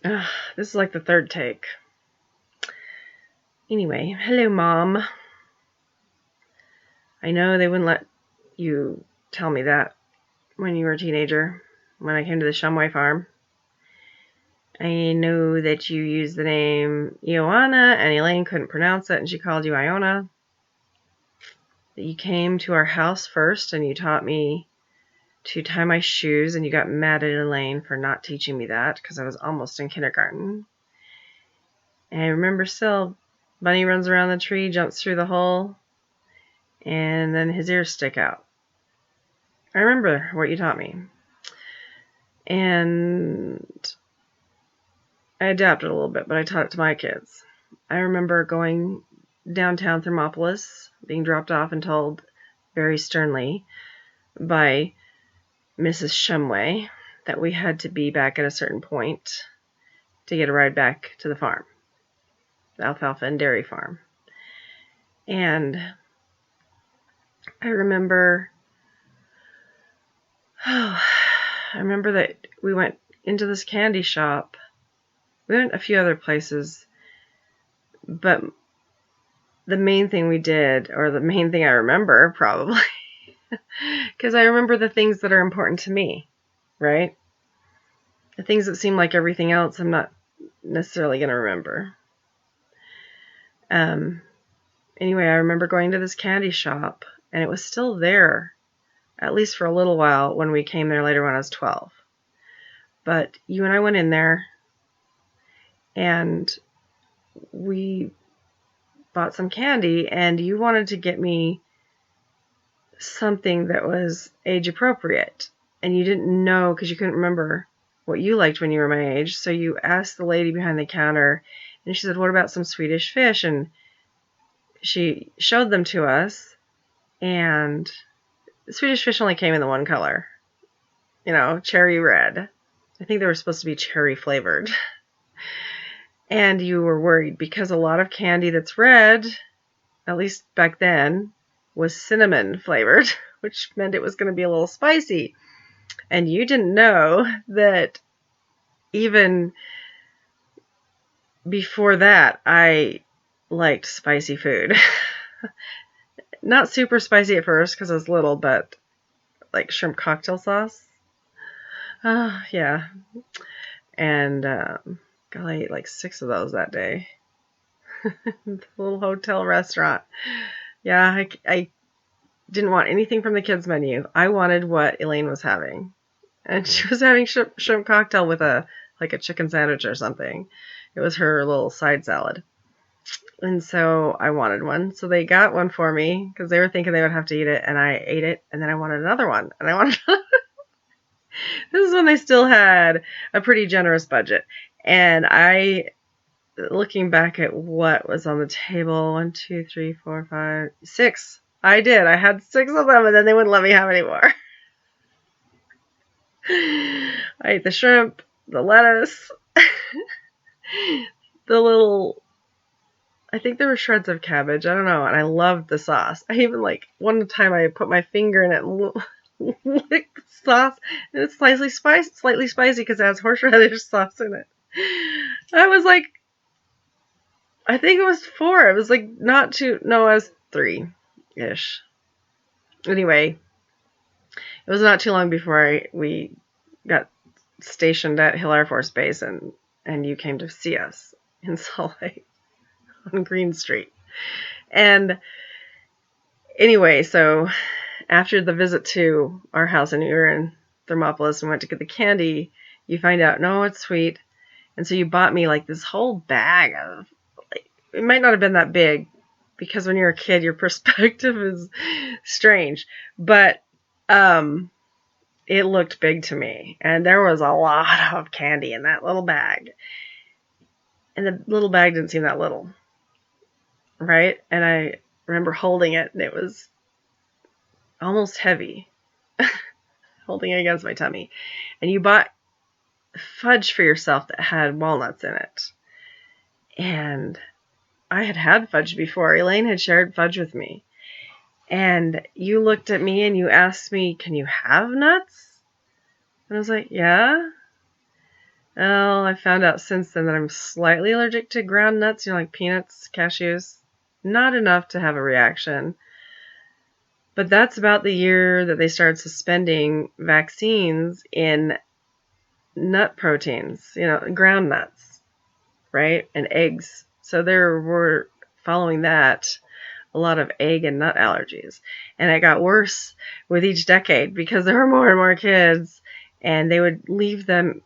This is like the third take. Anyway, hello, Mom. I know they wouldn't let you tell me that when you were a teenager, when I came to the Shumway farm. I know that you used the name Ioanna, and Elaine couldn't pronounce it, and she called you Iona. That you came to our house first, and you taught me to tie my shoes, and you got mad at Elaine for not teaching me that, because I was almost in kindergarten. And I remember still, Bunny runs around the tree, jumps through the hole, and then his ears stick out. I remember what you taught me. And I adapted a little bit, but I taught it to my kids. I remember going downtown Thermopolis, being dropped off and told very sternly by Mrs. Shumway that we had to be back at a certain point to get a ride back to the farm, the alfalfa and dairy farm. And I remember that we went into this candy shop. We went a few other places, but the main thing we did, or the main thing I remember probably, because I remember the things that are important to me, right? The things that seem like everything else, I'm not necessarily going to remember. Anyway, I remember going to this candy shop, and it was still there, at least for a little while, when we came there later when I was 12. But you and I went in there, and we bought some candy, and you wanted to get me something that was age appropriate, and you didn't know because you couldn't remember what you liked when you were my age. So you asked the lady behind the counter, and she said, what about some Swedish fish? And she showed them to us, and the Swedish fish only came in the one color, cherry red. I think they were supposed to be cherry flavored. And you were worried because a lot of candy that's red, at least back then, was cinnamon flavored, which meant it was going to be a little spicy. And you didn't know that even before that, I liked spicy food. Not super spicy at first because I was little, but like shrimp cocktail sauce. Yeah. And I ate like 6 of those that day. The little hotel restaurant. Yeah, I didn't want anything from the kids' menu. I wanted what Elaine was having. And she was having shrimp cocktail with a chicken sandwich or something. It was her little side salad. And so I wanted one. So they got one for me because they were thinking they would have to eat it. And I ate it. And then I wanted another one. And I wanted This is when they still had a pretty generous budget. And looking back at what was on the table, 1, 2, 3, 4, 5, 6. I did. I had 6 of them, and then they wouldn't let me have any more. I ate the shrimp, the lettuce, I think there were shreds of cabbage. I don't know. And I loved the sauce. I even one time I put my finger in it and licked the sauce, and it's slightly spicy because it has horseradish sauce in it. I was I think it was 4. It was not 2. No, I was 3-ish. Anyway, it was not too long before we got stationed at Hill Air Force Base, and you came to see us in Salt Lake on Green Street. And anyway, so after the visit to our house, and we were in Thermopolis and went to get the candy, you find out, no, it's sweet. And so you bought me this whole bag of, it might not have been that big, because when you're a kid, your perspective is strange. But it looked big to me. And there was a lot of candy in that little bag. And the little bag didn't seem that little. Right? And I remember holding it, and it was almost heavy. Holding it against my tummy. And you bought fudge for yourself that had walnuts in it. And I had fudge before. Elaine had shared fudge with me. And you looked at me and you asked me, can you have nuts? And I was like, yeah. Well, I found out since then that I'm slightly allergic to ground nuts, like peanuts, cashews. Not enough to have a reaction. But that's about the year that they started suspending vaccines in nut proteins, ground nuts, right? And eggs. So there were, following that, a lot of egg and nut allergies. And it got worse with each decade because there were more and more kids, and they would leave them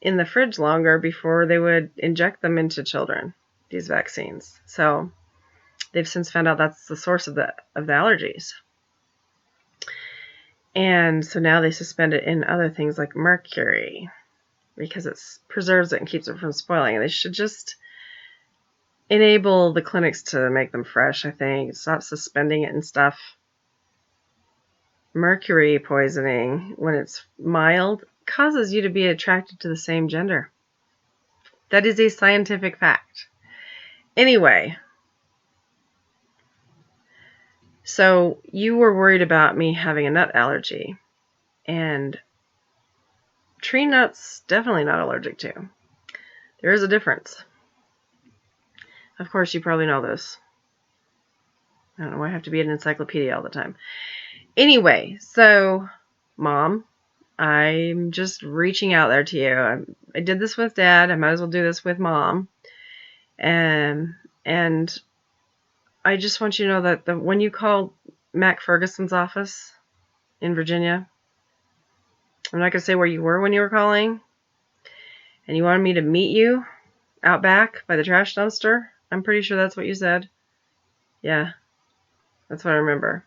in the fridge longer before they would inject them into children, these vaccines. So they've since found out that's the source of the allergies. And so now they suspend it in other things like mercury because it preserves it and keeps it from spoiling. And they should just enable the clinics to make them fresh, I think. Stop suspending it and stuff. Mercury poisoning, when it's mild, causes you to be attracted to the same gender. That is a scientific fact. Anyway, so you were worried about me having a nut allergy, and tree nuts, definitely not allergic to. There is a difference. Of course, you probably know this. I don't know why I have to be an encyclopedia all the time. Anyway, so, Mom, I'm just reaching out there to you. I did this with Dad. I might as well do this with Mom. And I just want you to know that when you called Mac Ferguson's office in Virginia, I'm not going to say where you were when you were calling, and you wanted me to meet you out back by the trash dumpster. I'm pretty sure that's what you said. Yeah, that's what I remember.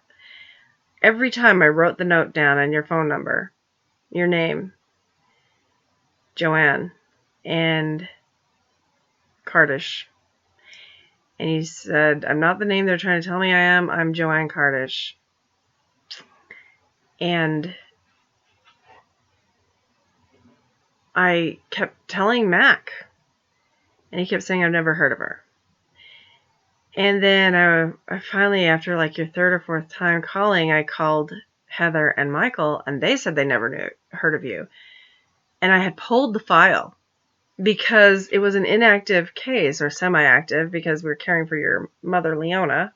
Every time I wrote the note down on your phone number, your name, JoAnn, and Cardish. And he said, I'm not the name they're trying to tell me I am. I'm JoAnn Cardish. And I kept telling Mac, and he kept saying I've never heard of her. And then I finally, after like your third or fourth time calling, I called Heather and Michael, and they said they never heard of you. And I had pulled the file because it was an inactive case, or semi-active, because we were caring for your mother, Iona,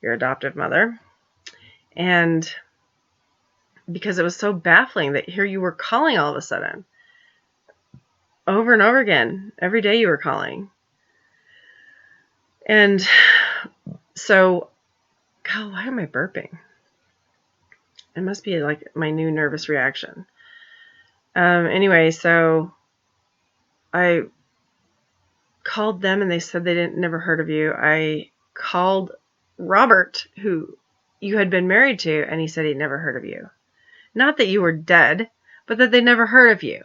your adoptive mother. And because it was so baffling that here you were calling all of a sudden. Over and over again. Every day you were calling. And so, God, why am I burping? It must be like my new nervous reaction. Anyway, so I called them and they said they never heard of you. I called Robert, who you had been married to, and he said he'd never heard of you. Not that you were dead, but that they never heard of you.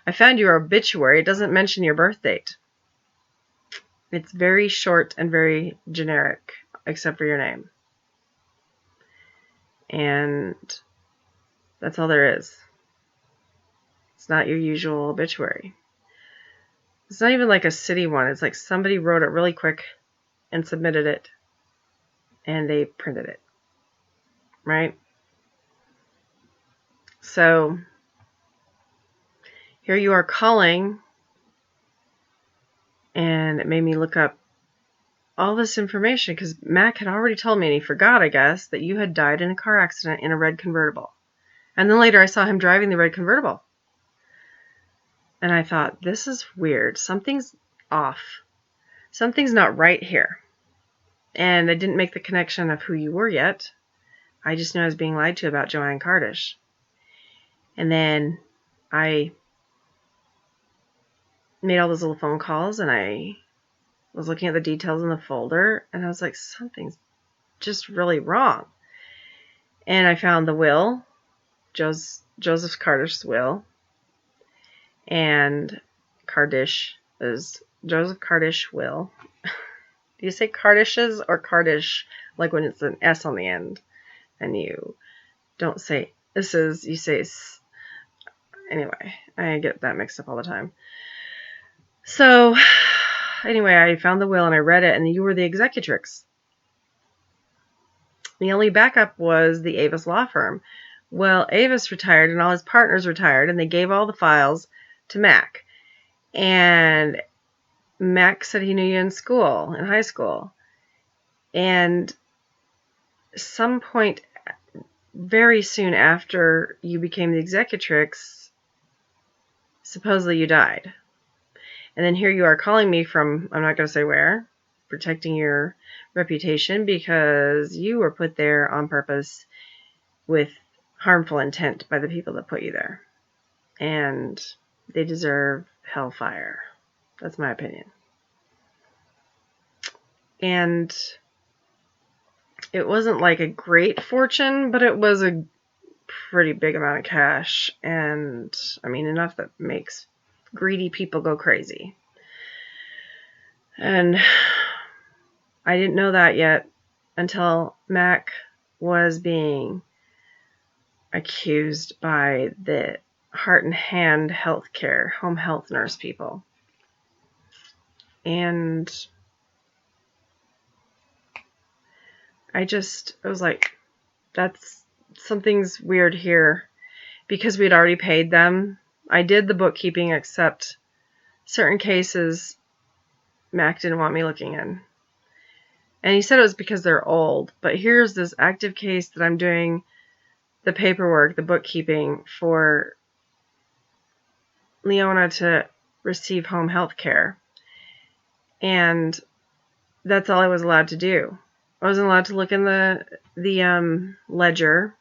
I found your obituary. It doesn't mention your birth date. It's very short and very generic, except for your name. And that's all there is. It's not your usual obituary. It's not even like a city one. It's like somebody wrote it really quick and submitted it, and they printed it. Right? So here you are calling, and it made me look up all this information because Mac had already told me, and he forgot, I guess, that you had died in a car accident in a red convertible. And then later I saw him driving the red convertible. And I thought, this is weird. Something's off. Something's not right here. And I didn't make the connection of who you were yet. I just knew I was being lied to about JoAnn Cardish. And then I made all those little phone calls, and I was looking at the details in the folder, and I was like, something's just really wrong. And I found the will, Joseph Cardish's will, and Cardish is Joseph Cardish will. Do you say Cardish's or Cardish, like when it's an S on the end, and you don't say is's, you say s. Anyway, I get that mixed up all the time. So, anyway, I found the will and I read it, and you were the executrix. The only backup was the Avis law firm. Well, Avis retired and all his partners retired, and they gave all the files to Mac. And Mac said he knew you in school, in high school. And some point very soon after you became the executrix, supposedly you died. And then here you are calling me from, I'm not going to say where, protecting your reputation because you were put there on purpose with harmful intent by the people that put you there. And they deserve hellfire. That's my opinion. And it wasn't like a great fortune, but it was a pretty big amount of cash. And I mean, enough that makes greedy people go crazy. And I didn't know that yet until Mac was being accused by the Heart and Hand healthcare, home health nurse people. And I was like, something's weird here, because we'd already paid them. I did the bookkeeping, except certain cases Mac didn't want me looking in. And he said it was because they're old. But here's this active case that I'm doing the paperwork, the bookkeeping for Iona to receive home health care. And that's all I was allowed to do. I wasn't allowed to look in the ledger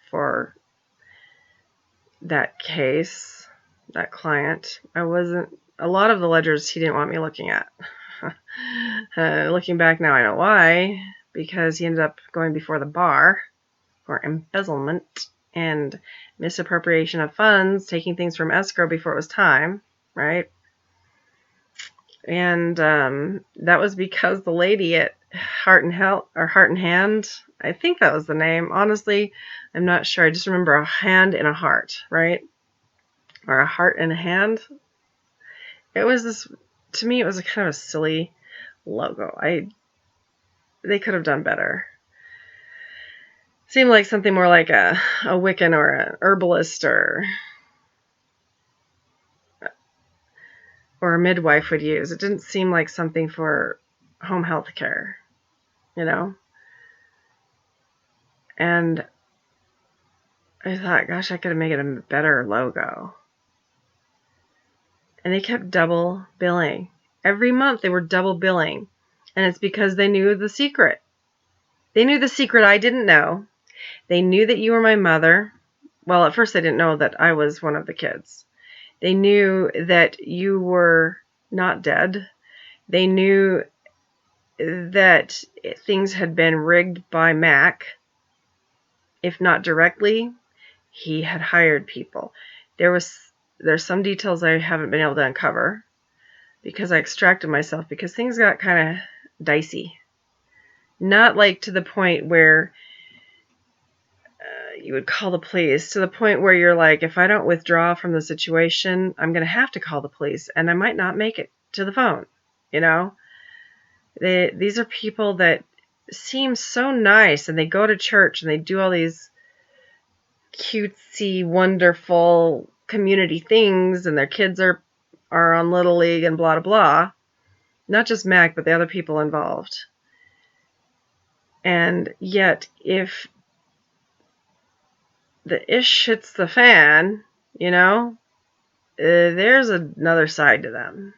for that case, that client. A lot of the ledgers he didn't want me looking at. Looking back now, I know why. Because he ended up going before the bar for embezzlement and misappropriation of funds, taking things from escrow before it was time, right? And that was because the lady at Heart and Hand, I think that was the name. Honestly, I'm not sure. I just remember a hand and a heart, right? Or a heart and a hand. It was this, to me, it was a kind of a silly logo. They could have done better. Seemed like something more like a Wiccan or an herbalist or a midwife would use. It didn't seem like something for home health care, you know? And I thought, gosh, I could have made it a better logo. And they kept double billing. Every month they were double billing. And it's because they knew the secret. They knew the secret I didn't know. They knew that you were my mother. Well, at first they didn't know that I was one of the kids. They knew that you were not dead. They knew that things had been rigged by Mac. If not directly, he had hired people. There's some details I haven't been able to uncover because I extracted myself, because things got kind of dicey. Not like to the point where you would call the police, to the point where you're like, if I don't withdraw from the situation, I'm going to have to call the police, and I might not make it to the phone, you know? These are people that seem so nice, and they go to church, and they do all these cutesy, wonderful community things, and their kids are on Little League and blah, blah, blah. Not just Mac, but the other people involved. And yet, if the ish hits the fan, you know, there's another side to them.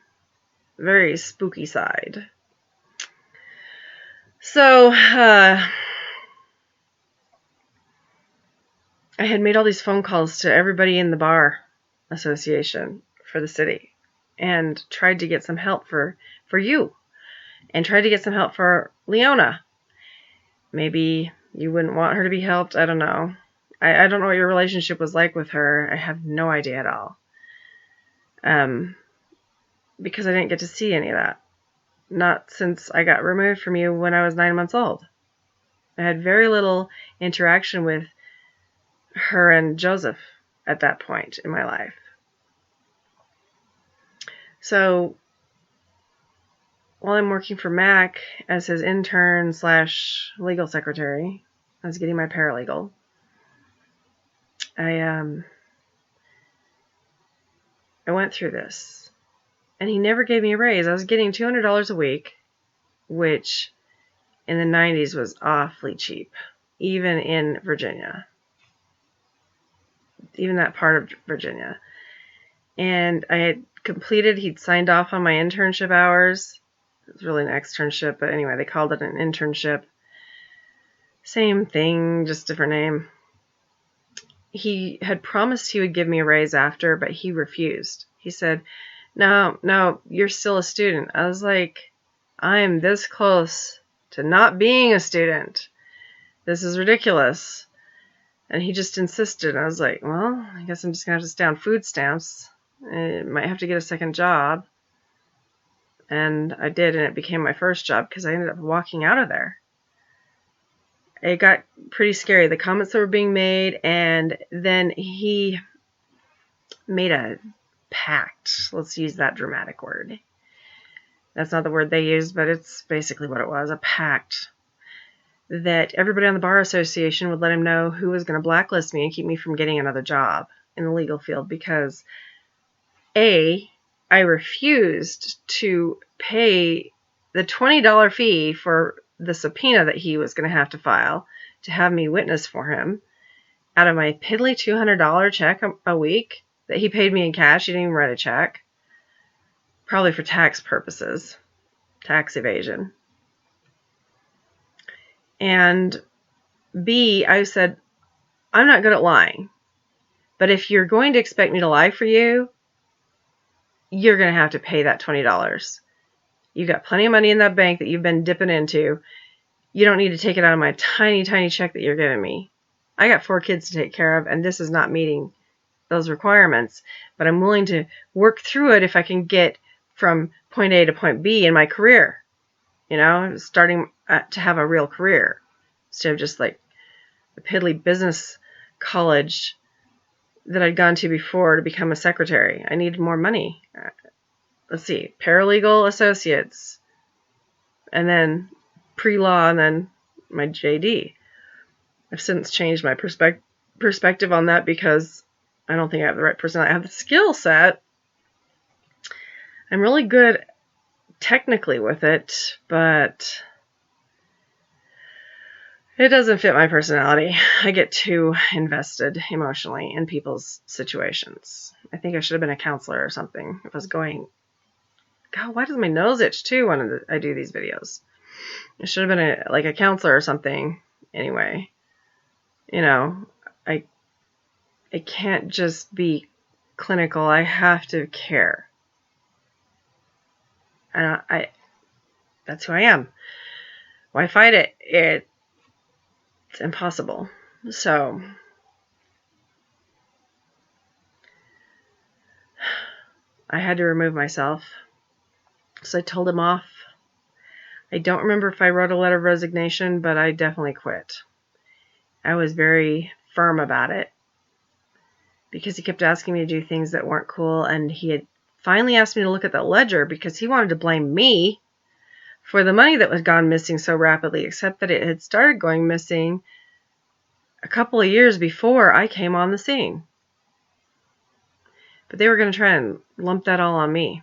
Very spooky side. So, I had made all these phone calls to everybody in the bar association for the city and tried to get some help for you, and tried to get some help for Iona. Maybe you wouldn't want her to be helped. I don't know. I don't know what your relationship was like with her. I have no idea at all. Because I didn't get to see any of that. Not since I got removed from you when I was 9 months old. I had very little interaction with her and Joseph at that point in my life. So, while I'm working for Mac as his intern / legal secretary, I was getting my paralegal. I went through this. And he never gave me a raise. I was getting $200 a week, which in the 90s was awfully cheap, even in Virginia, even that part of Virginia. And I had completed, he'd signed off on my internship hours. It was really an externship, but anyway, they called it an internship. Same thing, just different name. He had promised he would give me a raise after, but he refused. He said, no, you're still a student. I was like, I'm this close to not being a student. This is ridiculous. And he just insisted. I was like, well, I guess I'm just going to have to stay on food stamps. I might have to get a second job. And I did, and it became my first job because I ended up walking out of there. It got pretty scary, the comments that were being made, and then he made a pact. Let's use that dramatic word. That's not the word they used, but it's basically what it was, a pact. That everybody on the Bar Association would let him know who was going to blacklist me and keep me from getting another job in the legal field because, A, I refused to pay the $20 fee for the subpoena that he was going to have to file to have me witness for him out of my piddly $200 check a week that he paid me in cash. He didn't even write a check. Probably for tax purposes, tax evasion. And B, I said, I'm not good at lying. But if you're going to expect me to lie for you, you're going to have to pay that $20. You've got plenty of money in that bank that you've been dipping into. You don't need to take it out of my tiny, tiny check that you're giving me. I got 4 kids to take care of, and this is not meeting those requirements. But I'm willing to work through it if I can get from point A to point B in my career. You know, starting to have a real career instead of just like the piddly business college that I'd gone to before to become a secretary. I needed more money. Let's see, paralegal associates, and then pre-law, and then my JD. I've since changed my perspective on that because I don't think I have the right personality. I have the skill set. I'm really good technically with it, but it doesn't fit my personality. I get too invested emotionally in people's situations. I think I should have been a counselor or something if I was going. God, why does my nose itch too when I do these videos? I should have been a counselor or something. Anyway, you know, I can't just be clinical. I have to care. And that's who I am. Why fight it? It's impossible. So I had to remove myself. So I told him off. I don't remember if I wrote a letter of resignation, but I definitely quit. I was very firm about it because he kept asking me to do things that weren't cool, and he had finally asked me to look at the ledger because he wanted to blame me for the money that was gone missing so rapidly, except that it had started going missing a couple of years before I came on the scene. But they were going to try and lump that all on me,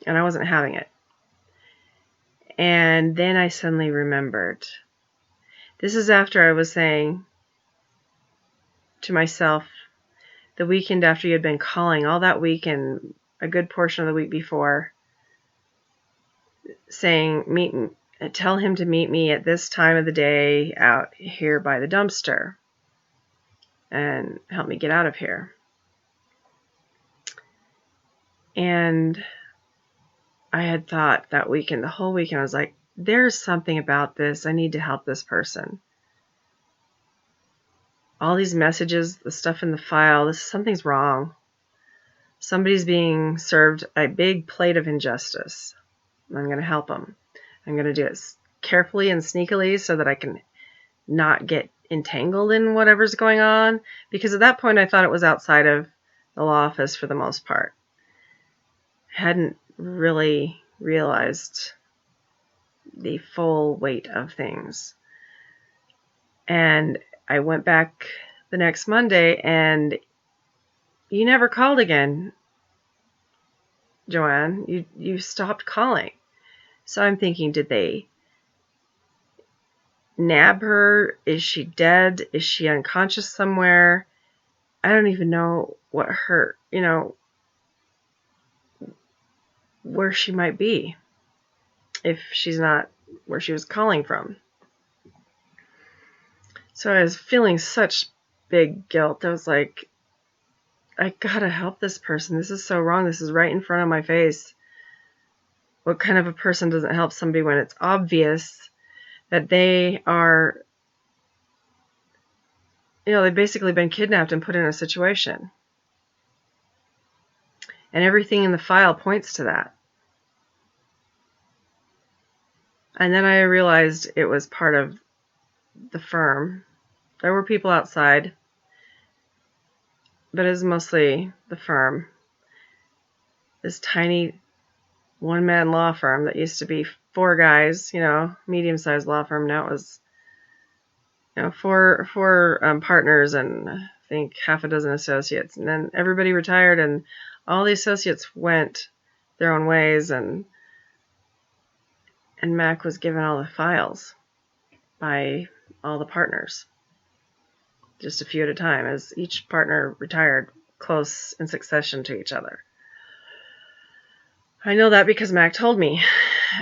and I wasn't having it. And then I suddenly remembered. This is after I was saying to myself the weekend after you had been calling all that week and a good portion of the week before, saying, tell him to meet me at this time of the day out here by the dumpster and help me get out of here. And I had thought that weekend, the whole weekend, I was like, there's something about this. I need to help this person. All these messages, the stuff in the file, something's wrong. Somebody's being served a big plate of injustice. I'm going to help them. I'm going to do it carefully and sneakily so that I can not get entangled in whatever's going on. Because at that point, I thought it was outside of the law office for the most part. I hadn't really realized the full weight of things. And I went back the next Monday, and you never called again. JoAnn. You stopped calling. So I'm thinking, did they nab her? Is she dead? Is she unconscious somewhere? I don't even know what her, where she might be if she's not where she was calling from. So I was feeling such big guilt. I was like, I gotta help this person. This is so wrong. This is right in front of my face. What kind of a person doesn't help somebody when it's obvious that they are, they've basically been kidnapped and put in a situation? And everything in the file points to that. And then I realized it was part of the firm. There were people outside, but it was mostly the firm. This tiny one-man law firm that used to be 4 guys, medium-sized law firm. Now it was, four partners and I think half a dozen associates. And then everybody retired and all the associates went their own ways, and Mac was given all the files by all the partners, just a few at a time, as each partner retired close in succession to each other. I know that because Mac told me,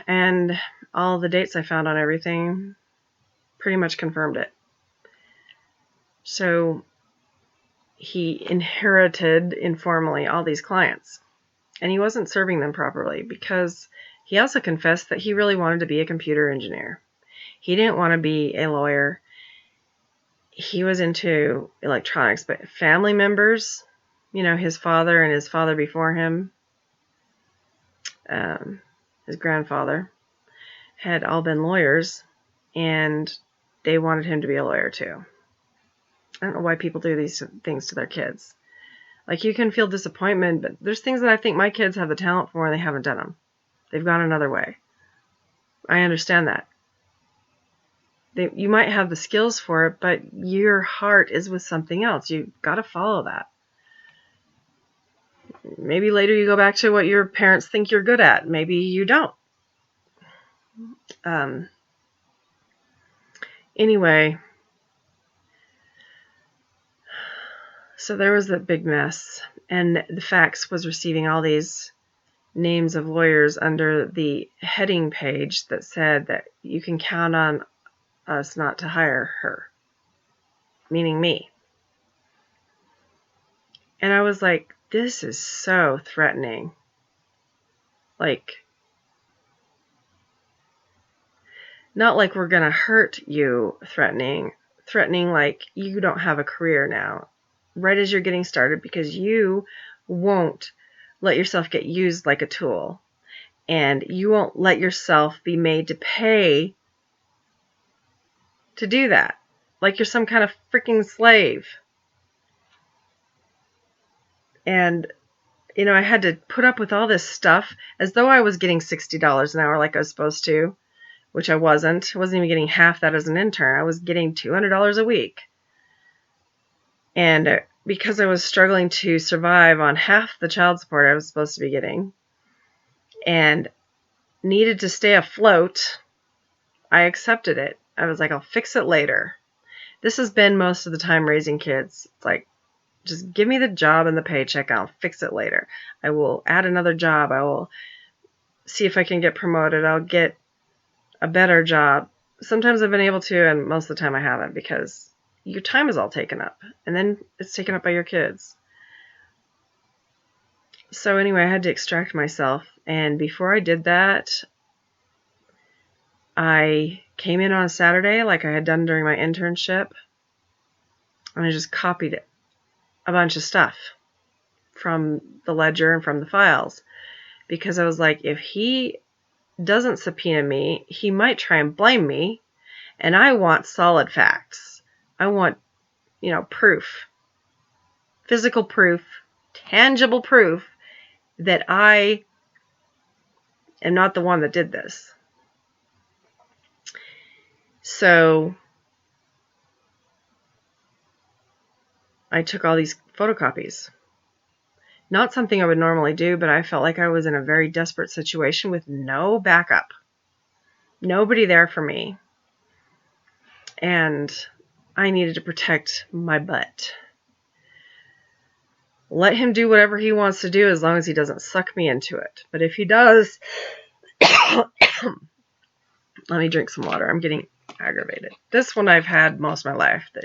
and all the dates I found on everything pretty much confirmed it. So he inherited informally all these clients, and he wasn't serving them properly because he also confessed that he really wanted to be a computer engineer. He didn't want to be a lawyer. He was into electronics, but family members, his father and his father before him, his grandfather, had all been lawyers, and they wanted him to be a lawyer too. I don't know why people do these things to their kids. Like, you can feel disappointment, but there's things that I think my kids have the talent for and they haven't done them. They've gone another way. I understand that. You might have the skills for it, but your heart is with something else. You've got to follow that. Maybe later you go back to what your parents think you're good at. Maybe you don't. Anyway, so there was that big mess, and the fax was receiving all these names of lawyers under the heading page that said that you can count on us not to hire her, meaning me. And I was like, this is so threatening. Like, not like we're gonna hurt you, threatening like you don't have a career now, right as you're getting started, because you won't let yourself get used like a tool, and you won't let yourself be made to pay to do that, like you're some kind of freaking slave. And I had to put up with all this stuff as though I was getting $60 an hour like I was supposed to, which I wasn't. I wasn't even getting half that as an intern. I was getting $200 a week. And because I was struggling to survive on half the child support I was supposed to be getting and needed to stay afloat, I accepted it. I was like, I'll fix it later. This has been most of the time raising kids. It's like, just give me the job and the paycheck. I'll fix it later. I will add another job. I will see if I can get promoted. I'll get a better job. Sometimes I've been able to, and most of the time I haven't, because your time is all taken up, and then it's taken up by your kids. So anyway, I had to extract myself, and before I did that, I came in on a Saturday like I had done during my internship, and I just copied a bunch of stuff from the ledger and from the files, because I was like, if he doesn't subpoena me, he might try and blame me, and I want solid facts. I want, proof, physical proof, tangible proof that I am not the one that did this. So I took all these photocopies, Not something I would normally do, but I felt like I was in a very desperate situation with no backup. Nobody there for me. And I needed to protect my butt. Let him do whatever he wants to do as long as he doesn't suck me into it. But if he does, let me drink some water. I'm getting aggravated. This one I've had most of my life. The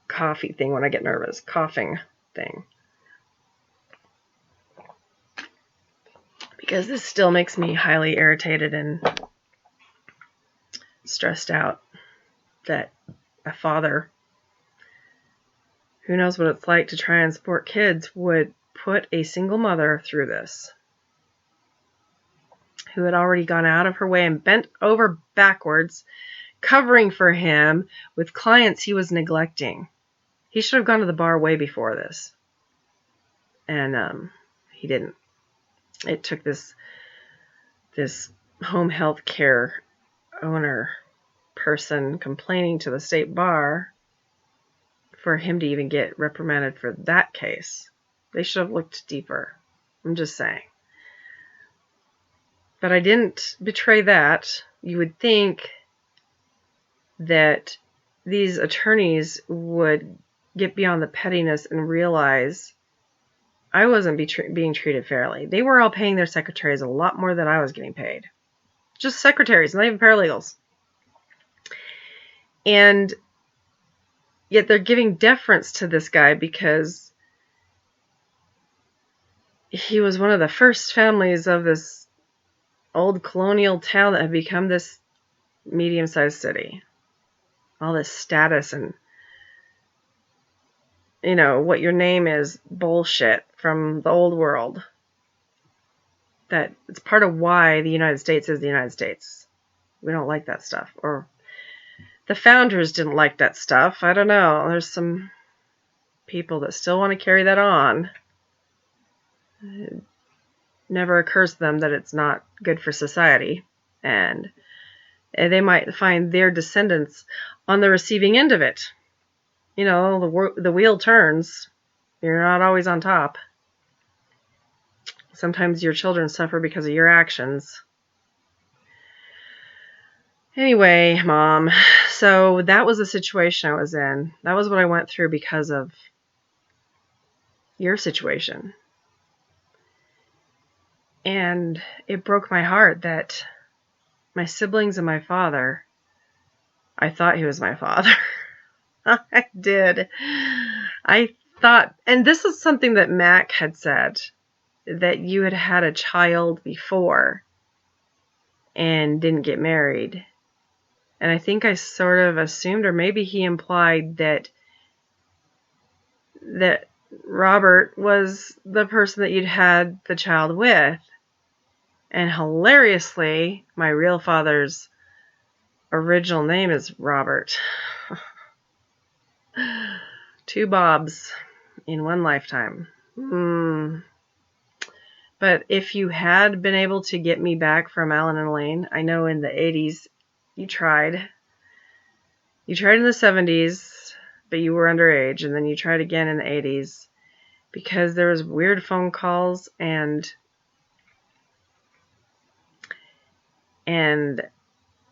coffee thing when I get nervous. Coughing thing. Because this still makes me highly irritated and stressed out that a father who knows what it's like to try and support kids would put a single mother through this, who had already gone out of her way and bent over backwards, covering for him with clients he was neglecting. He should have gone to the bar way before this. And he didn't. It took this home health care owner person complaining to the state bar for him to even get reprimanded for that case. They should have looked deeper. I'm just saying. But I didn't betray that. You would think that these attorneys would get beyond the pettiness and realize I wasn't being treated fairly. They were all paying their secretaries a lot more than I was getting paid. Just secretaries, not even paralegals. And yet they're giving deference to this guy because he was one of the first families of this old colonial town that had become this medium-sized city. All this status and, you know, what your name is bullshit from the old world. That it's part of why the United States is the United States. We don't like that stuff. Or the founders didn't like that stuff. I don't know. There's some people that still want to carry that on. It never occurs to them that it's not good for society. And they might find their descendants on the receiving end of it. You know, the wheel turns. You're not always on top. Sometimes your children suffer because of your actions. Anyway, Mom, so that was the situation I was in. That was what I went through because of your situation. And it broke my heart that my siblings and my father, I thought he was my father. I did. I thought, and this is something that Mac had said, that you had had a child before and didn't get married. And I think I sort of assumed, or maybe he implied that Robert was the person that you'd had the child with. And hilariously, my real father's original name is Robert. 2 Bobs in one lifetime. But if you had been able to get me back from Alan and Elaine, I know in the 80s you tried. You tried in the 70s, but you were underage, and then you tried again in the 80s because there was weird phone calls and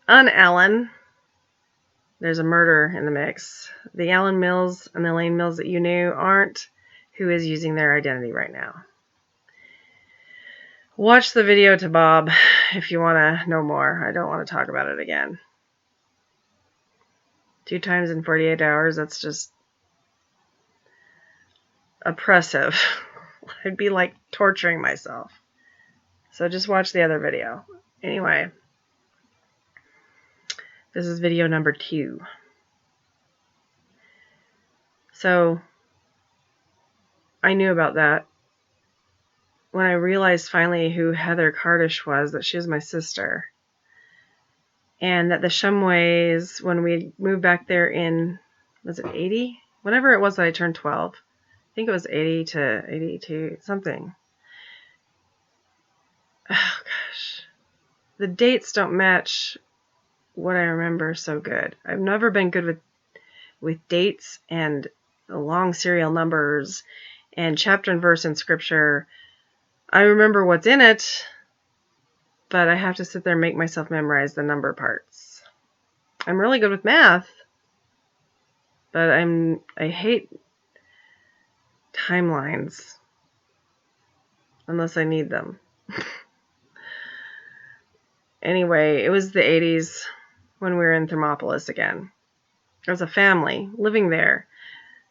on Alan, there's a murder in the mix. The Alan Mills and the Elaine Mills that you knew aren't who is using their identity right now. Watch the video to Bob if you want to know more. I don't want to talk about it again. 2 times in 48 hours, that's just oppressive. I'd be like torturing myself. So just watch the other video. Anyway, this is video number 2. So I knew about that when I realized finally who Heather Cardish was, that she was my sister. And that the Shumways, when we moved back there in, was it 80? Whenever it was that I turned 12. I think it was 80 to 82, something. Oh, gosh. The dates don't match what I remember so good. I've never been good with dates and long serial numbers and chapter and verse in scripture. I remember what's in it, but I have to sit there and make myself memorize the number parts. I'm really good with math, but I hate timelines unless I need them. Anyway, it was the 80s when we were in Thermopolis again. There was a family living there.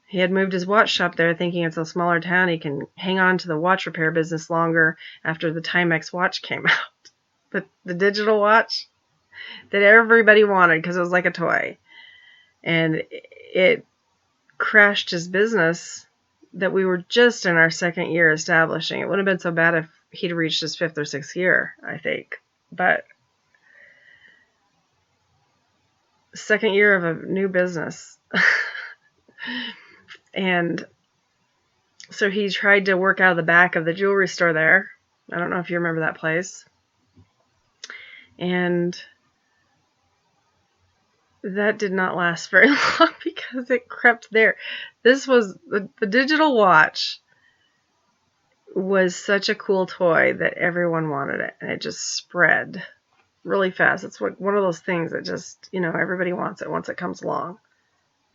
He had moved his watch shop there thinking it's a smaller town. He can hang on to the watch repair business longer after the Timex watch came out. But the digital watch that everybody wanted because it was like a toy. And it crashed his business that we were just in our second year establishing. It wouldn't have been so bad if he'd reached his 5th or 6th year, I think. But second year of a new business. And so he tried to work out of the back of the jewelry store there. I don't know if you remember that place. And that did not last very long because it crept there. This was the digital watch was such a cool toy that everyone wanted it, and it just spread really fast. It's one of those things that just, everybody wants it once it comes along.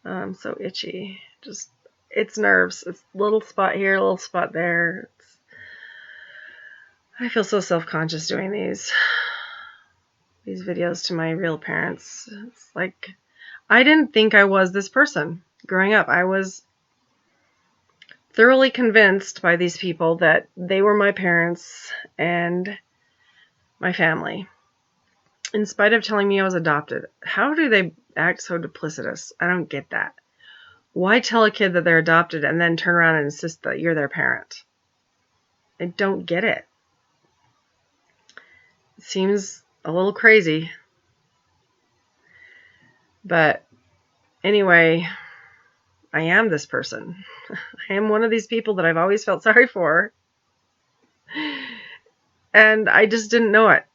I'm so itchy. Just, it's nerves. It's a little spot here, a little spot there. I feel so self-conscious doing these videos to my real parents. It's like, I didn't think I was this person growing up. I was thoroughly convinced by these people that they were my parents and my family, in spite of telling me I was adopted. How do they act so duplicitous? I don't get that. Why tell a kid that they're adopted and then turn around and insist that you're their parent? I don't get it. It seems a little crazy. But anyway, I am this person. I am one of these people that I've always felt sorry for. And I just didn't know it.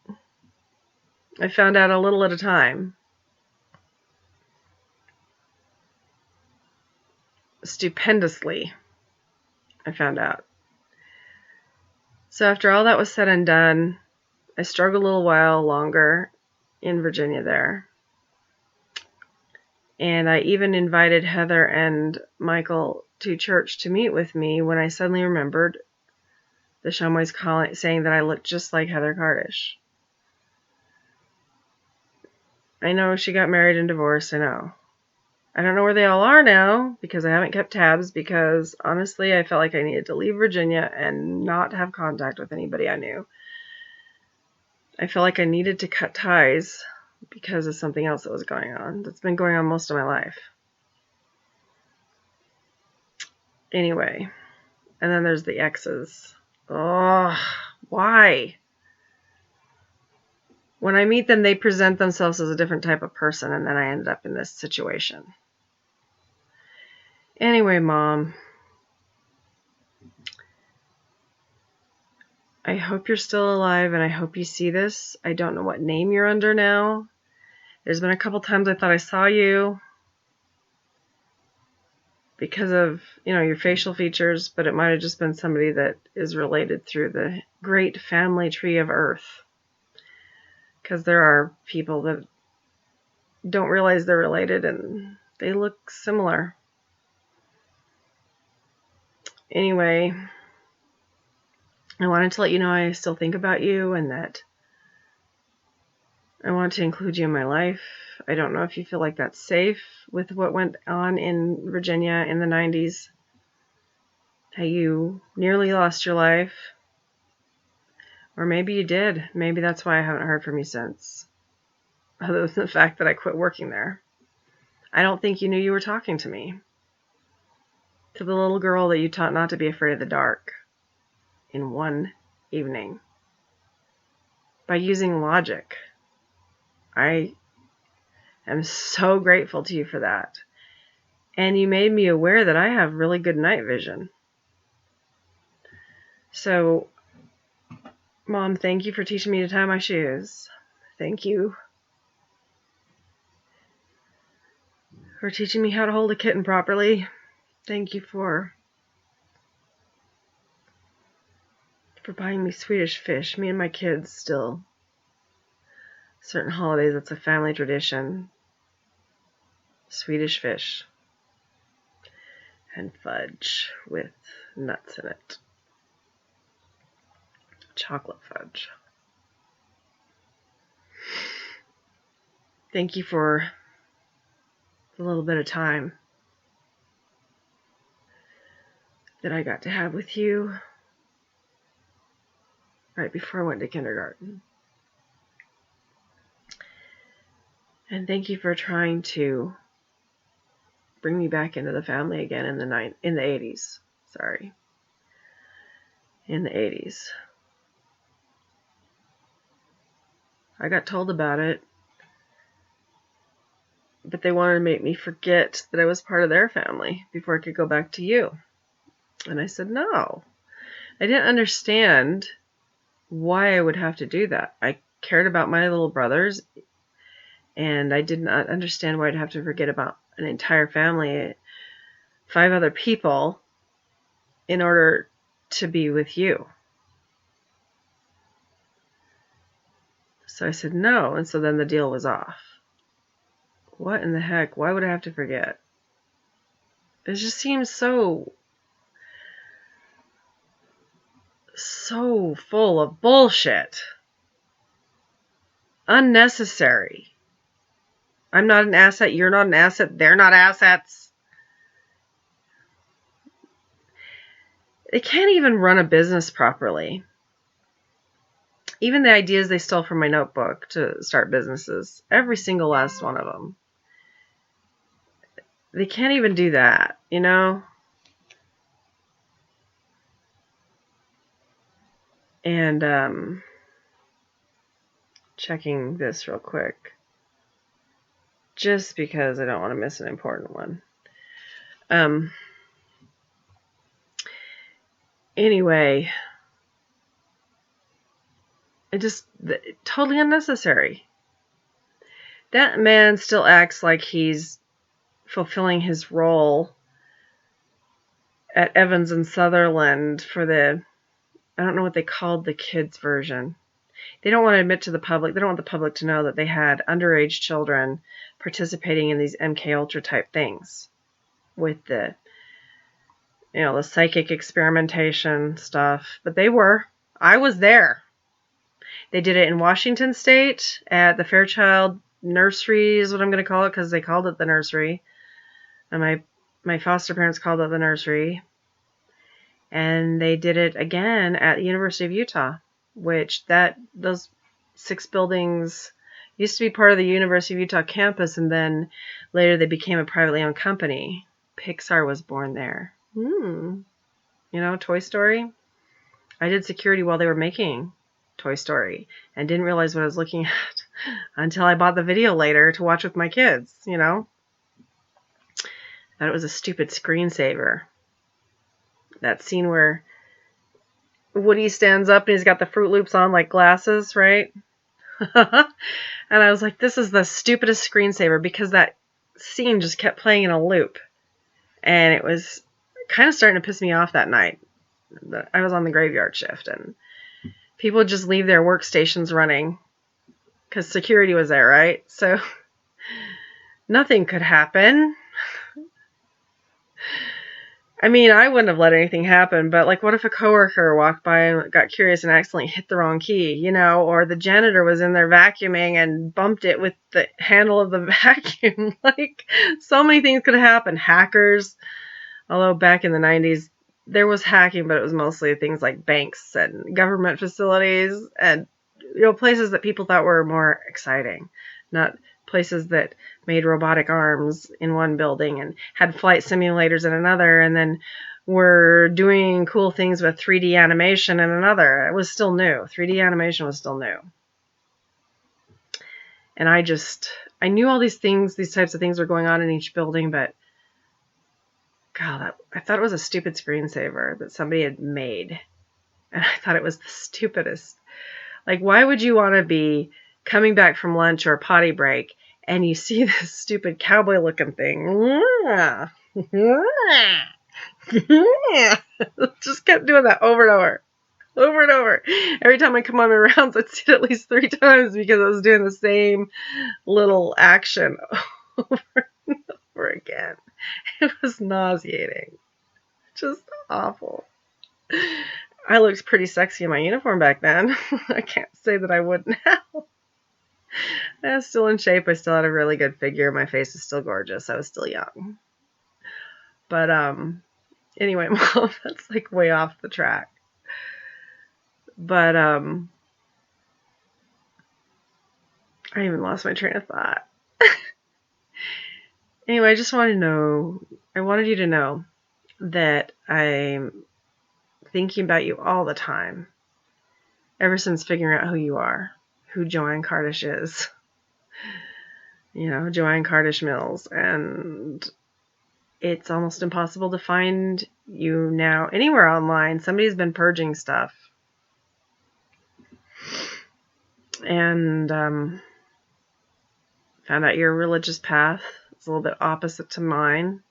I found out a little at a time. Stupendously, I found out. So after all that was said and done, I struggled a little while longer in Virginia there. And I even invited Heather and Michael to church to meet with me when I suddenly remembered the Shumways saying that I looked just like Heather Cardish. I know she got married and divorced, I know. I don't know where they all are now because I haven't kept tabs because honestly I felt like I needed to leave Virginia and not have contact with anybody I knew. I felt like I needed to cut ties because of something else that was going on. That's been going on most of my life. Anyway, and then there's the exes. Oh, why? When I meet them, they present themselves as a different type of person, and then I ended up in this situation. Anyway, Mom, I hope you're still alive, and I hope you see this. I don't know what name you're under now. There's been a couple times I thought I saw you because of, your facial features, but it might have just been somebody that is related through the great family tree of Earth. Because there are people that don't realize they're related and they look similar. Anyway, I wanted to let you know I still think about you and that I want to include you in my life. I don't know if you feel like that's safe with what went on in Virginia in the 90s. How you nearly lost your life. Or maybe you did. Maybe that's why I haven't heard from you since. Other than the fact that I quit working there. I don't think you knew you were talking to me. To the little girl that you taught not to be afraid of the dark. In one evening. By using logic. I am so grateful to you for that. And you made me aware that I have really good night vision. So, Mom, thank you for teaching me to tie my shoes. Thank you for teaching me how to hold a kitten properly. Thank you for for buying me Swedish fish. Me and my kids still, certain holidays, it's a family tradition. Swedish fish and fudge with nuts in it. Chocolate fudge. Thank you for the little bit of time that I got to have with you right before I went to kindergarten. And thank you for trying to bring me back into the family again in the 80s. Sorry. In the 80s. I got told about it, but they wanted to make me forget that I was part of their family before I could go back to you. And I said, no. I didn't understand why I would have to do that. I cared about my little brothers, and I did not understand why I'd have to forget about an entire family, 5 other people, in order to be with you. So I said no, and so then the deal was off. What in the heck? Why would I have to forget? It just seems so full of bullshit. Unnecessary. I'm not an asset, you're not an asset, they're not assets. They can't even run a business properly. Even the ideas they stole from my notebook to start businesses, every single last one of them. They can't even do that, you know? And, checking this real quick. Just because I don't want to miss an important one. Anyway, totally unnecessary. That man still acts like he's fulfilling his role at Evans and Sutherland for I don't know what they called the kids version. They don't want to admit to the public, they don't want the public to know that they had underage children participating in these MK Ultra type things with the psychic experimentation stuff. But they were. I was there. They did it in Washington State at the Fairchild Nursery is what I'm going to call it, because they called it the nursery. And my foster parents called it the nursery. And they did it again at the University of Utah, which those 6 buildings used to be part of the University of Utah campus, and then later they became a privately owned company. Pixar was born there. Toy Story. I did security while they were making Toy Story and didn't realize what I was looking at until I bought the video later to watch with my kids, Thought it was a stupid screensaver. That scene where Woody stands up and he's got the Fruit Loops on like glasses, right? And I was like, this is the stupidest screensaver, because that scene just kept playing in a loop. And it was kind of starting to piss me off that night. I was on the graveyard shift, and people would just leave their workstations running because security was there, right? So nothing could happen. I mean, I wouldn't have let anything happen, but what if a coworker walked by and got curious and accidentally hit the wrong key, or the janitor was in there vacuuming and bumped it with the handle of the vacuum. So many things could happen. Hackers, although back in the 90s, there was hacking, but it was mostly things like banks and government facilities and, places that people thought were more exciting, not places that made robotic arms in one building and had flight simulators in another, and then were doing cool things with 3D animation in another. It was still new. 3D animation was still new. And I knew all these types of things were going on in each building, but God, I thought it was a stupid screensaver that somebody had made. And I thought it was the stupidest. Why would you want to be coming back from lunch or potty break and you see this stupid cowboy looking thing? Just kept doing that over and over. over and over. Every time I come on my rounds, I'd see it at least 3 times because I was doing the same little action over and over again. It was nauseating. Just awful. I looked pretty sexy in my uniform back then. I can't say that I would now. I was still in shape. I still had a really good figure. My face is still gorgeous. I was still young. But anyway, Mom, that's like way off the track. But I even lost my train of thought. Anyway, I wanted you to know that I'm thinking about you all the time. Ever since figuring out who you are, who JoAnn Cardish is. JoAnn Cardish Mills. And it's almost impossible to find you now anywhere online. Somebody's been purging stuff. And found out your religious path is a little bit opposite to mine.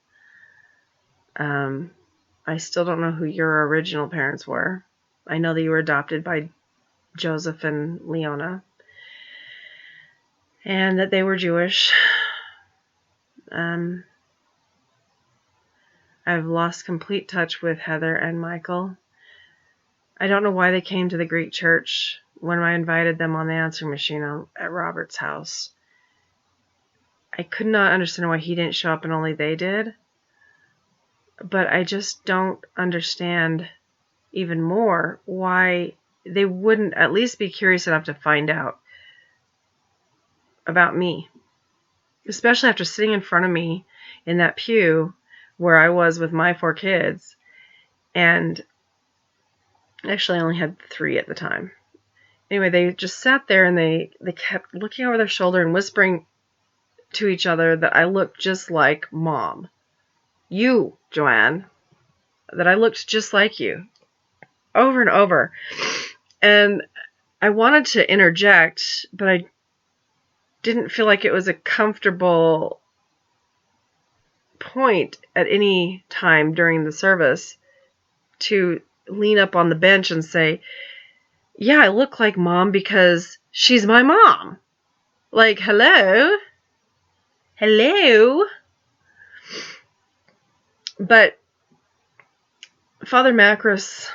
I still don't know who your original parents were. I know that you were adopted by Joseph and Iona, and that they were Jewish. I've lost complete touch with Heather and Michael. I don't know why they came to the Greek church when I invited them on the answering machine at Robert's house. I could not understand why he didn't show up and only they did. But I just don't understand even more why they wouldn't at least be curious enough to find out about me. Especially after sitting in front of me in that pew where I was with my 4 kids. And actually I only had 3 at the time. Anyway, they just sat there and they kept looking over their shoulder and whispering to each other that I looked just like Mom. You, JoAnn. That I looked just like you. Over and over. And I wanted to interject, but I didn't feel like it was a comfortable point at any time during the service to lean up on the bench and say, yeah, I look like Mom because she's my mom. Like, hello? Hello? But Father Macros,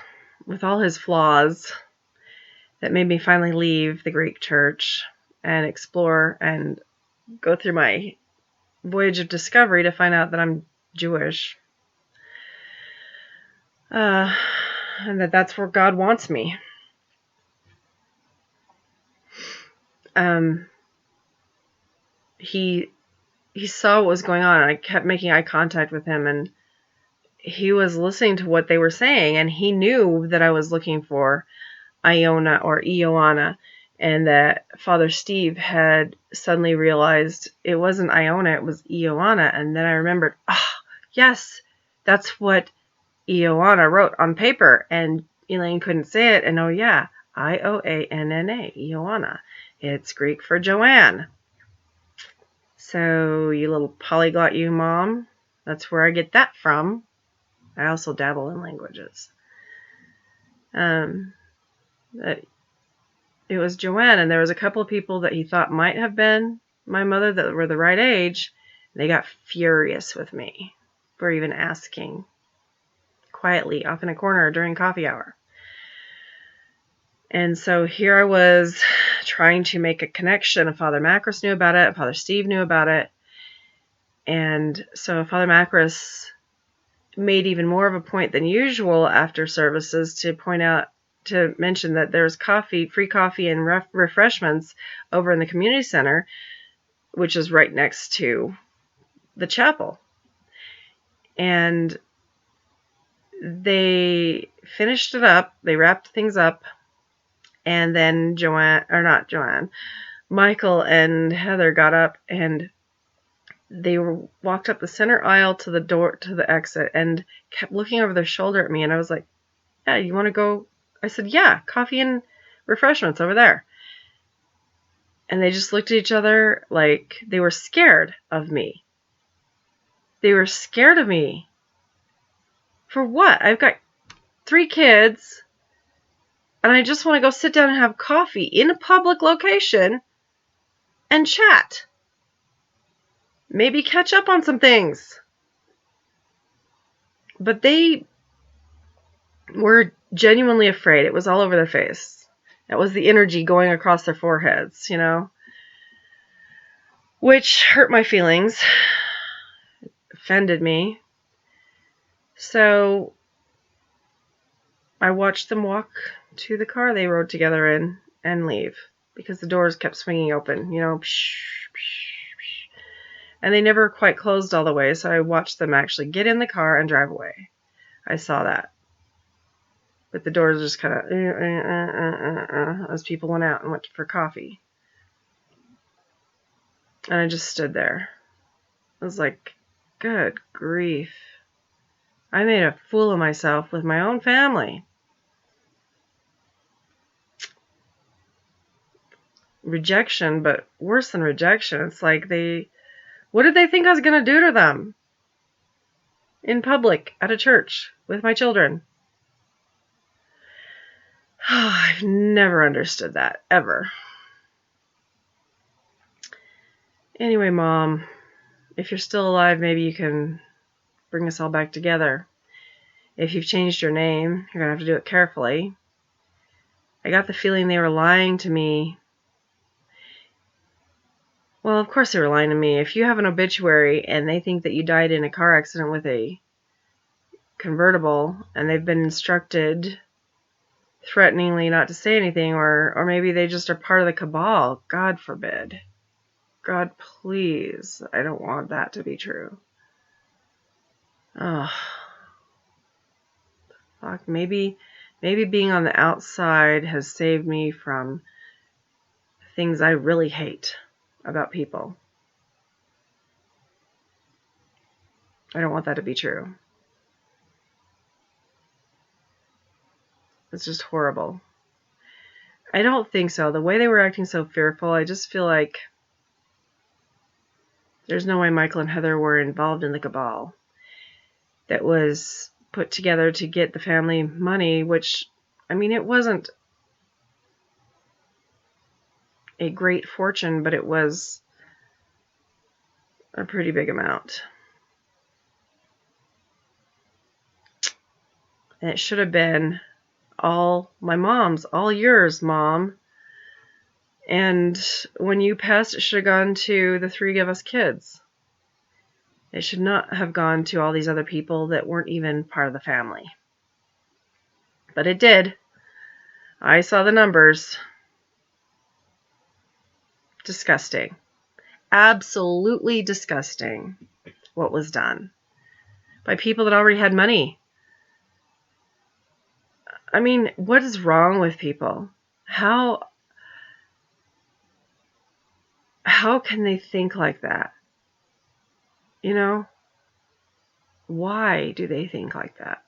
with all his flaws, that made me finally leave the Greek church and explore and go through my voyage of discovery to find out that I'm Jewish. And that's where God wants me. He saw what was going on, and I kept making eye contact with him, and he was listening to what they were saying, and he knew that I was looking for Iona or Ioanna, and that Father Steve had suddenly realized it wasn't Iona, it was Ioanna. And then I remembered, yes, that's what Ioanna wrote on paper, and Elaine couldn't say it, and oh yeah, Ioanna, Ioanna. It's Greek for JoAnn. So, you little polyglot, you, Mom, that's where I get that from. I also dabble in languages. It was JoAnn, and there was a couple of people that he thought might have been my mother that were the right age. They got furious with me for even asking quietly off in a corner during coffee hour. And so here I was trying to make a connection. Father Macros knew about it. Father Steve knew about it. And so Father Macros made even more of a point than usual after services to mention that there was free coffee and refreshments over in the community center, which is right next to the chapel. And they finished it up. They wrapped things up. And then Michael and Heather got up and they walked up the center aisle to the door, to the exit, and kept looking over their shoulder at me. And I was like, yeah, you want to go? I said, yeah, coffee and refreshments over there. And they just looked at each other like they were scared of me. They were scared of me. For what? I've got 3 kids. and I just want to go sit down and have coffee in a public location and chat. Maybe catch up on some things. But they were genuinely afraid. It was all over their face. It was the energy going across their foreheads, which hurt my feelings, offended me. So I watched them walk to the car they rode together in and leave because the doors kept swinging open, and they never quite closed all the way. So I watched them actually get in the car and drive away. I saw that. But the doors just kind of as people went out and went for coffee. And I just stood there. I was like, good grief. I made a fool of myself with my own family. Rejection, but worse than rejection. It's like what did they think I was going to do to them? In public, at a church, with my children. I've never understood that, ever. Anyway, Mom, if you're still alive, maybe you can bring us all back together. If you've changed your name, you're going to have to do it carefully. I got the feeling they were lying to me. Well, of course they were lying to me. If you have an obituary and they think that you died in a car accident with a convertible and they've been instructed threateningly not to say anything, or maybe they just are part of the cabal, God forbid. God, please. I don't want that to be true. Oh, fuck. Maybe being on the outside has saved me from things I really hate about people. I don't want that to be true. It's just horrible. I don't think so. The way they were acting so fearful, I just feel like there's no way Michael and Heather were involved in the cabal that was put together to get the family money, which, it wasn't a great fortune, but it was a pretty big amount. And it should have been all my mom's, all yours, Mom. And when you passed, it should have gone to the 3 of us kids. It should not have gone to all these other people that weren't even part of the family. But it did. I saw the numbers. Disgusting. Absolutely disgusting what was done by people that already had money. What is wrong with people? How can they think like that? Why do they think like that?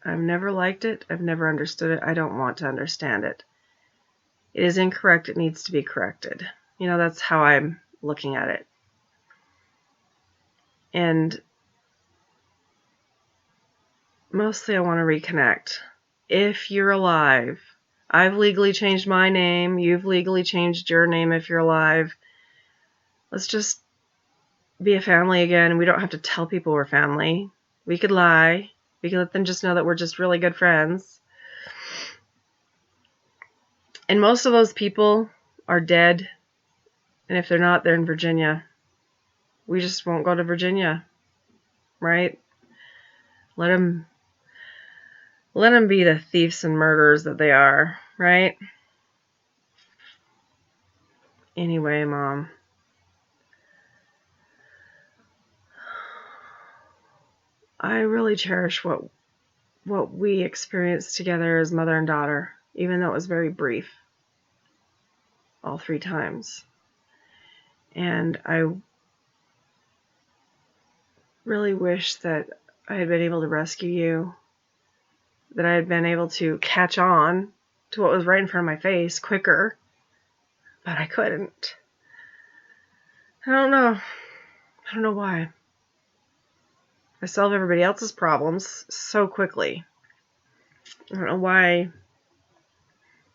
I've never liked it. I've never understood it. I don't want to understand it. It is incorrect. It needs to be corrected. That's how I'm looking at it. And mostly I want to reconnect. If you're alive, I've legally changed my name. You've legally changed your name if you're alive. Let's just be a family again. We don't have to tell people we're family. We could lie. We could let them just know that we're just really good friends. And most of those people are dead. And if they're not, they're in Virginia. We just won't go to Virginia. Right? Let them be the thieves and murderers that they are. Right? Anyway, Mom. I really cherish what we experienced together as mother and daughter, even though it was very brief. All 3 times. And I really wish that I had been able to rescue you, that I had been able to catch on to what was right in front of my face quicker, but I couldn't. I don't know why. I solve everybody else's problems so quickly. I don't know why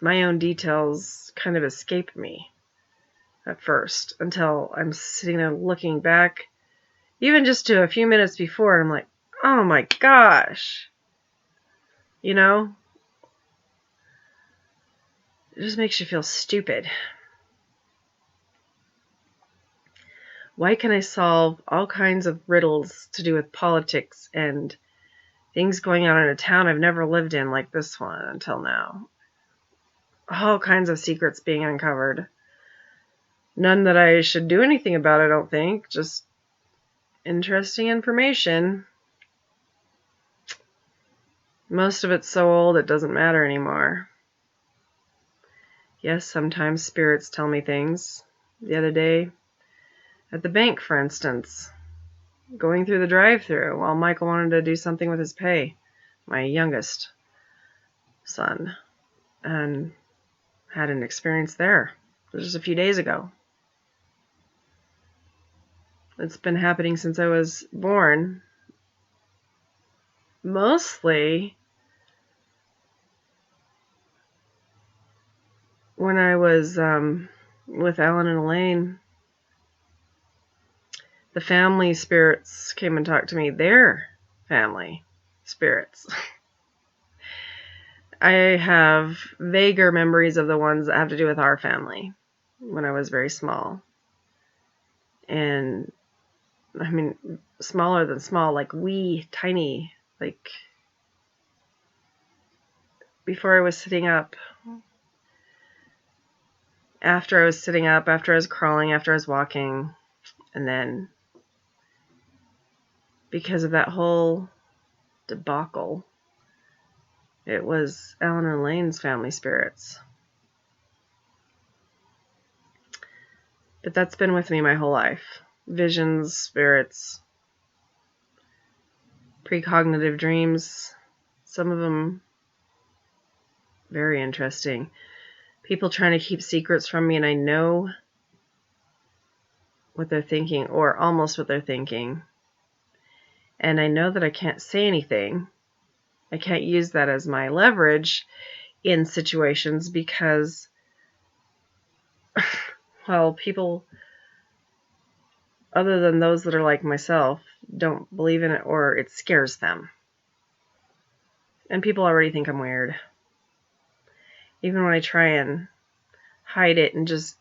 my own details kind of escape me at first until I'm sitting there looking back, even just to a few minutes before, and I'm like, oh my gosh. You know? It just makes you feel stupid. Why can I solve all kinds of riddles to do with politics and things going on in a town I've never lived in like this one until now? All kinds of secrets being uncovered. None that I should do anything about, I don't think. Just interesting information. Most of it's so old it doesn't matter anymore. Yes, sometimes spirits tell me things. The other day, at the bank, for instance, going through the drive-thru while Michael wanted to do something with his pay, my youngest son, and had an experience there just a few days ago. It's been happening since I was born. Mostly when I was with Alan and Elaine, the family spirits came and talked to me. Their family spirits. I have vaguer memories of the ones that have to do with our family when I was very small. And, I mean, smaller than small, like wee, tiny, like before I was sitting up. After I was sitting up, after I was crawling, after I was walking, and then because of that whole debacle, it was Alan and Elaine's family spirits. But that's been with me my whole life. Visions, spirits, precognitive dreams, some of them very interesting. People trying to keep secrets from me, and I know what they're thinking, or almost what they're thinking. And I know that I can't say anything. I can't use that as my leverage in situations because, well, people other than those that are like myself don't believe in it, or it scares them. And people already think I'm weird. Even when I try and hide it and just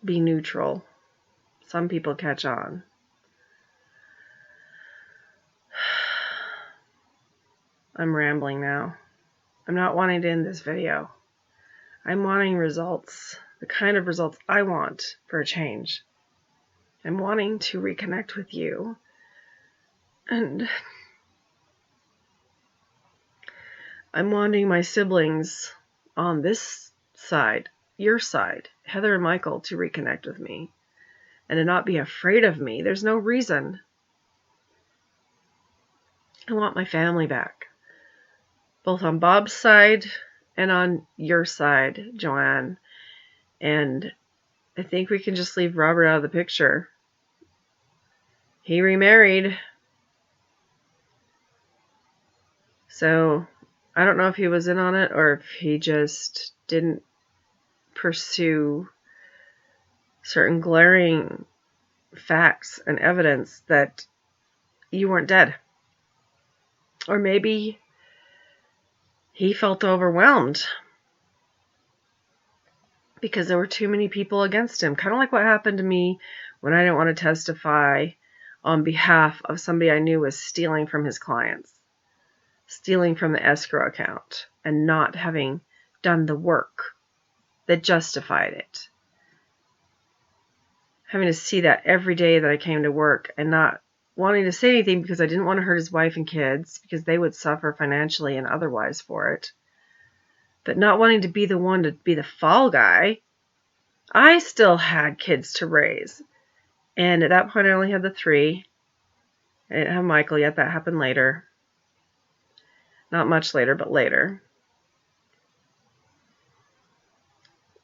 be neutral, some people catch on. I'm rambling now. I'm not wanting to end this video. I'm wanting results, the kind of results I want for a change. I'm wanting to reconnect with you. And I'm wanting my siblings on this side, your side, Heather and Michael, to reconnect with me and to not be afraid of me. There's no reason. I want my family back, both on Bob's side and on your side, JoAnn. And I think we can just leave Robert out of the picture. He remarried. So I don't know if he was in on it or if he just didn't pursue certain glaring facts and evidence that you weren't dead. Or maybe he felt overwhelmed because there were too many people against him. Kind of like what happened to me when I didn't want to testify on behalf of somebody I knew was stealing from his clients, stealing from the escrow account, and not having done the work that justified it. Having to see that every day that I came to work and not wanting to say anything because I didn't want to hurt his wife and kids because they would suffer financially and otherwise for it. But not wanting to be the one to be the fall guy. I still had kids to raise. And at that point I only had the 3. I didn't have Michael yet. That happened later. Not much later, but later.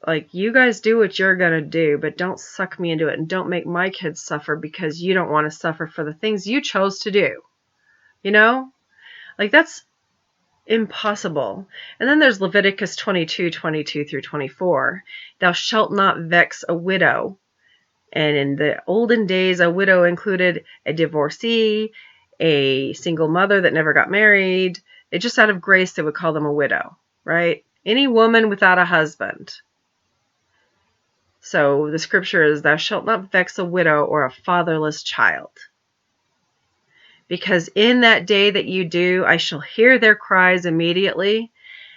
Like, you guys do what you're going to do, but don't suck me into it and don't make my kids suffer because you don't want to suffer for the things you chose to do. You know? Like, that's Impossible. And then there's Leviticus 22:22 through 24. Thou shalt not vex a widow. And in the olden days, a widow included a divorcee, a single mother that never got married. They just out of grace, they would call them a widow, right? Any woman without a husband. So the scripture is, thou shalt not vex a widow or a fatherless child. Because in that day that you do, I shall hear their cries immediately,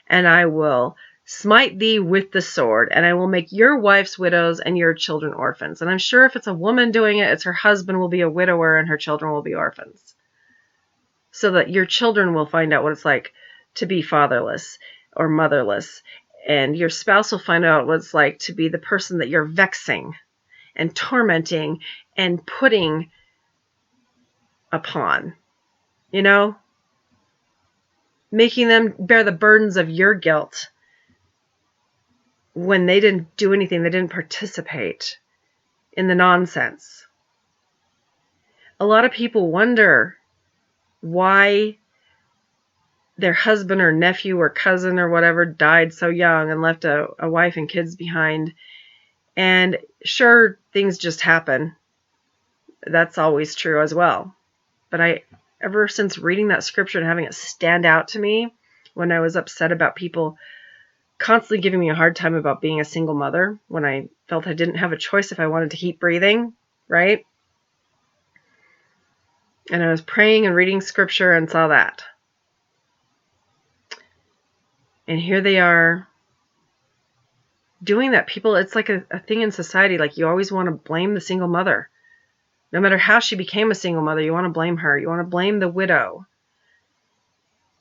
and I will smite thee with the sword, and I will make your wives widows and your children orphans. And I'm sure if it's a woman doing it, it's her husband will be a widower and her children will be orphans. So that your children will find out what it's like to be fatherless or motherless. And your spouse will find out what it's like to be the person that you're vexing and tormenting and putting upon, you know, making them bear the burdens of your guilt when they didn't do anything, they didn't participate in the nonsense. A lot of people wonder why their husband or nephew or cousin or whatever died so young and left a wife and kids behind. And sure, things just happen. That's always true as well. But ever since reading that scripture and having it stand out to me when I was upset about people constantly giving me a hard time about being a single mother, when I felt I didn't have a choice if I wanted to keep breathing, right? And I was praying and reading scripture and saw that. And here they are doing that. People, it's like a thing in society. Like, you always want to blame the single mother. No matter how she became a single mother, you want to blame her. You want to blame the widow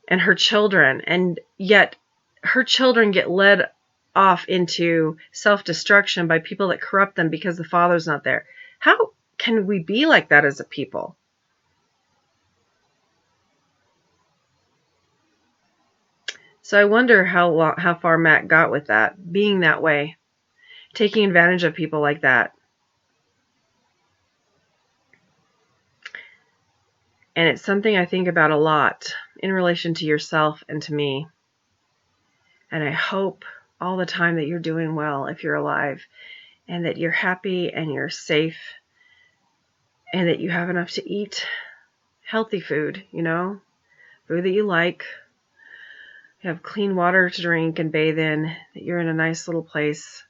and her children. And yet her children get led off into self-destruction by people that corrupt them because the father's not there. How can we be like that as a people? So I wonder how far Matt got with that, being that way, taking advantage of people like that. And it's something I think about a lot in relation to yourself and to me. And I hope all the time that you're doing well if you're alive, and that you're happy and you're safe, and that you have enough to eat healthy food, you know, food that you like. You have clean water to drink and bathe in, that you're in a nice little place,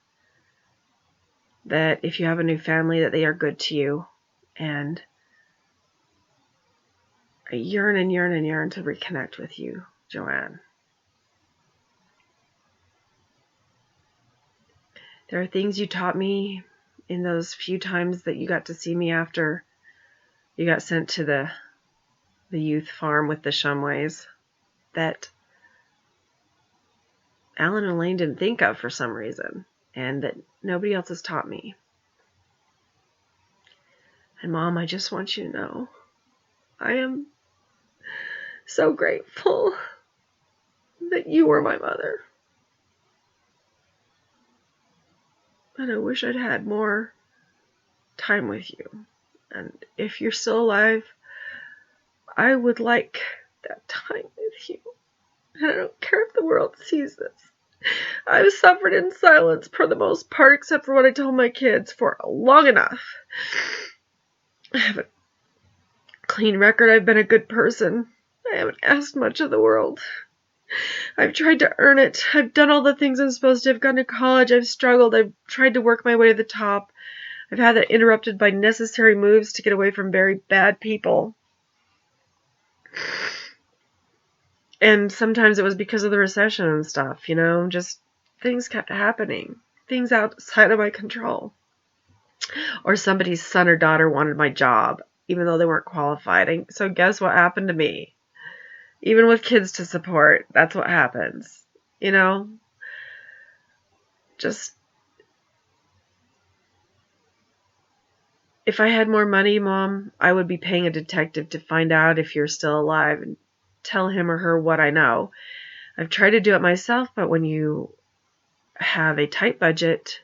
that if you have a new family, that they are good to you. And I yearn and yearn and yearn to reconnect with you, JoAnn. There are things you taught me in those few times that you got to see me after you got sent to the youth farm with the Shumways that Alan and Elaine didn't think of for some reason, and that nobody else has taught me. And Mom, I just want you to know, I am so grateful that you were my mother. And I wish I'd had more time with you. And if you're still alive, I would like that time with you. And I don't care if the world sees this. I've suffered in silence for the most part, except for what I told my kids, for long enough. I have a clean record. I've been a good person. I haven't asked much of the world. I've tried to earn it. I've done all the things I'm supposed to. I've gone to college. I've struggled. I've tried to work my way to the top. I've had that interrupted by necessary moves to get away from very bad people. And sometimes it was because of the recession and stuff, you know, just things kept happening. Things outside of my control. Or somebody's son or daughter wanted my job, even though they weren't qualified. And so guess what happened to me? Even with kids to support, that's what happens, you know? Just, if I had more money, Mom, I would be paying a detective to find out if you're still alive and tell him or her what I know. I've tried to do it myself, but when you have a tight budget,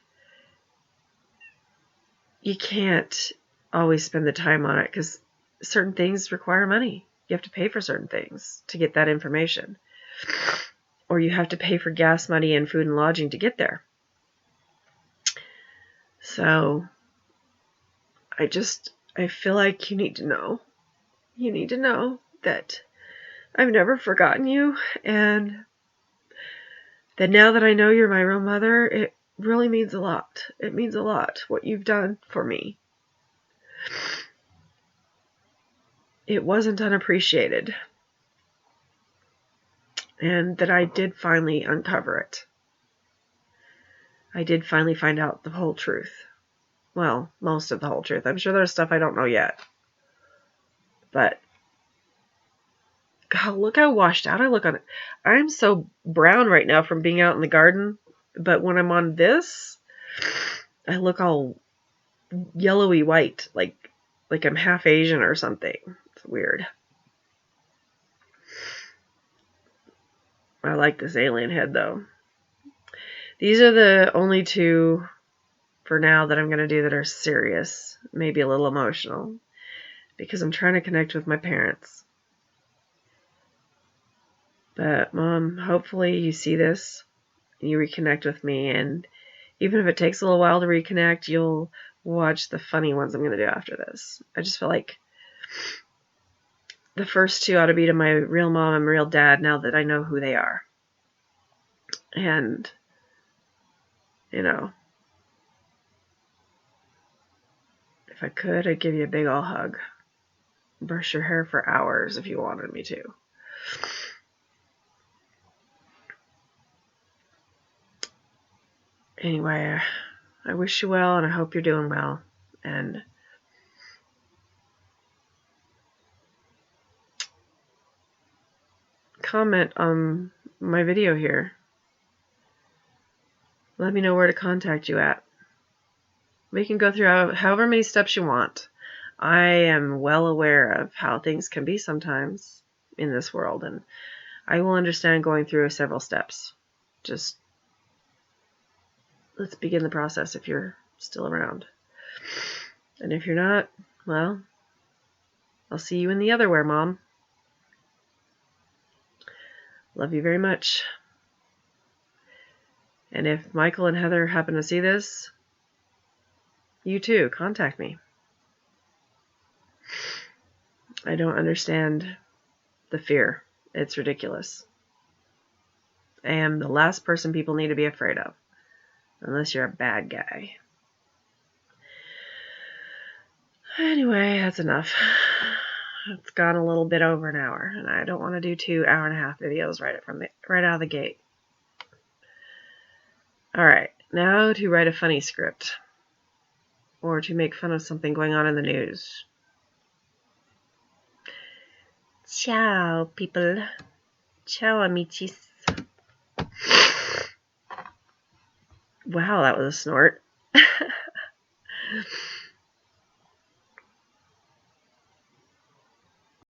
you can't always spend the time on it because certain things require money. You have to pay for certain things to get that information. or you have to pay for gas money and food and lodging to get there. So I feel like you need to know. You need to know that I've never forgotten you, and that now that I know you're my real mother, it really means a lot. It means a lot what you've done for me. It wasn't unappreciated. And that I did finally uncover it. I did finally find out the whole truth. Well, most of the whole truth. I'm sure there's stuff I don't know yet. But, God, look how washed out I look on it. I'm so brown right now from being out in the garden. But when I'm on this, I look all yellowy white, like I'm half Asian or something. It's weird. I like this alien head, though. These are the only two, for now, that I'm going to do that are serious. Maybe a little emotional. Because I'm trying to connect with my parents. But, Mom, hopefully you see this. You reconnect with me. And even if it takes a little while to reconnect, you'll watch the funny ones I'm going to do after this. I just feel like the first two ought to be to my real mom and real dad now that I know who they are. And, you know, if I could, I'd give you a big ol' hug. Brush your hair for hours if you wanted me to. Anyway, I wish you well, and I hope you're doing well. And comment on my video here. Let me know where to contact you at. We can go through however many steps you want. I am well aware of how things can be sometimes in this world, and I will understand going through several steps. Just let's begin the process if you're still around. And if you're not, well, I'll see you in the otherwhere, Mom. Love you very much. And if Michael and Heather happen to see this, you too, contact me. I don't understand the fear. It's ridiculous. I am the last person people need to be afraid of. Unless you're a bad guy. Anyway, that's enough. It's gone a little bit over an hour, and I don't want to do 2 hour-and-a-half videos right out of the gate. Alright, now to write a funny script. Or to make fun of something going on in the news. Ciao, people. Ciao, amicis. Wow, that was a snort.